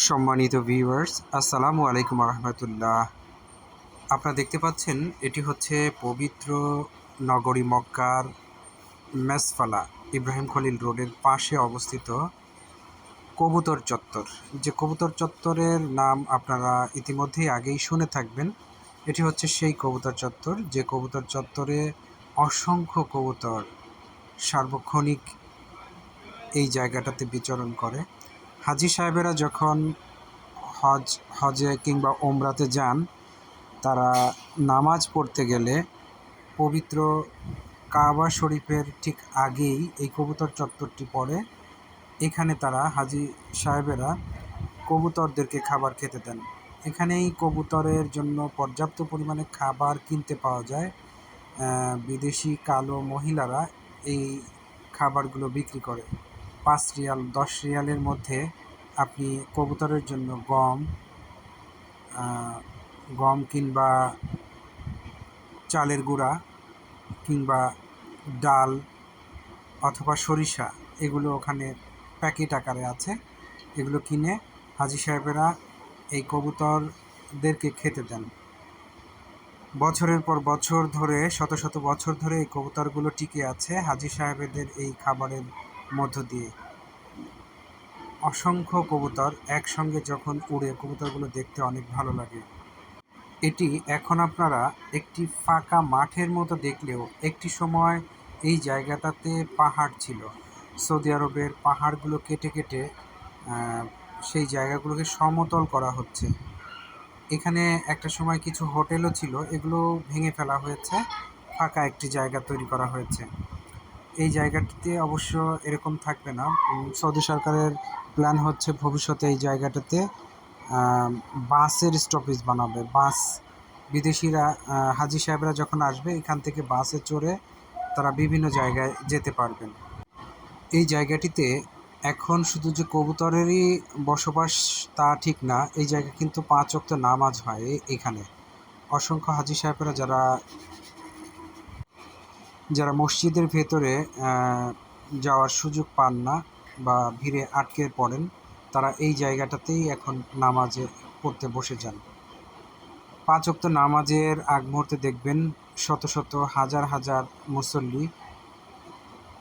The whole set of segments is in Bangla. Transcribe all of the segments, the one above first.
সম্মানিত ভিউয়ার্স, আসসালামু আলাইকুম রহমতুল্লাহ। আপনারা দেখতে পাচ্ছেন এটি হচ্ছে পবিত্র নগরী মক্কার মেসফালা ইব্রাহিম খলিল রোডের পাশে অবস্থিত কবুতর চত্বর। যে কবুতর চত্বরের নাম আপনারা ইতিমধ্যেই আগেই শুনে থাকবেন। এটি হচ্ছে সেই কবুতর চত্বর, যে কবুতর চত্বরে অসংখ্য কবুতর সার্বক্ষণিক এই জায়গাটাতে বিচরণ করে। হাজি সাহেবেরা যখন হজে কিংবা ওমরাতে যান, তারা নামাজ পড়তে গেলে পবিত্র কাবা শরীফের ঠিক আগেই এই কবুতর চত্বরটি পড়ে। এখানে তারা হাজি সাহেবেরা কবুতরদেরকে খাবার খেতে দেন। এখানেই কবুতরের জন্য পর্যাপ্ত পরিমাণে খাবার কিনতে পাওয়া যায়। বিদেশি কালো মহিলারা এই খাবারগুলো বিক্রি করে। 5 রিয়াল 10 রিয়ালের মধ্যে আপনি কবুতরের জন্য গম কিংবা চালের গুঁড়া কিংবা ডাল অথবা সরিষা, এগুলো ওখানে প্যাকেট আকারে আছে। এগুলো কিনে হাজি সাহেবেরা এই কবুতরদেরকে খেতে দেন। বছরের পর বছর ধরে, শত শত বছর ধরে এই কবুতরগুলো টিকে আছে হাজি সাহেবেদের এই খাবারের মধ্য দিয়ে। অসংখ্য কবুতর একসঙ্গে যখন উড়ে, কবুতরগুলো দেখতে অনেক ভালো লাগে। এটি এখন আপনারা একটি ফাঁকা মাঠের মতো দেখলেও একটি সময় এই জায়গাটাতে পাহাড় ছিল। সৌদি আরবের পাহাড়গুলো কেটে কেটে সেই জায়গাগুলোকে সমতল করা হচ্ছে। এখানে একটা সময় কিছু হোটেলও ছিল, এগুলো ভেঙে ফেলা হয়েছে, ফাঁকা একটি জায়গা তৈরি করা হয়েছে। এই জায়গাটিতে অবশ্য এরকম থাকবে না। সৌদি সরকারের প্ল্যান হচ্ছে ভবিষ্যতে এই জায়গাটাতে বাসের স্টপেজ বানাবে। বিদেশিরা, হাজি সাহেবরা যখন আসবে, এখান থেকে বাসে চড়ে তারা বিভিন্ন জায়গায় যেতে পারবেন। এই জায়গাটিতে এখন শুধু যে কবুতরেরই বসবাস তা ঠিক না, এই জায়গায় কিন্তু 5 ওয়াক্ত নামাজ হয় এখানে। অসংখ্য হাজি সাহেবরা যারা মসজিদের ভেতরে যাওয়ার সুযোগ পান না বা ভিড়ে আটকে পড়েন, তারা এই জায়গাটাতেই এখন নামাজে পড়তে বসে যান। 5 ওয়াক্ত নামাজের আগ মুহূর্তে দেখবেন শত শত হাজার হাজার মুসল্লি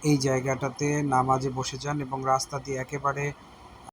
এই জায়গাটাতে নামাজে বসে যান এবং রাস্তা দিয়ে একেবারে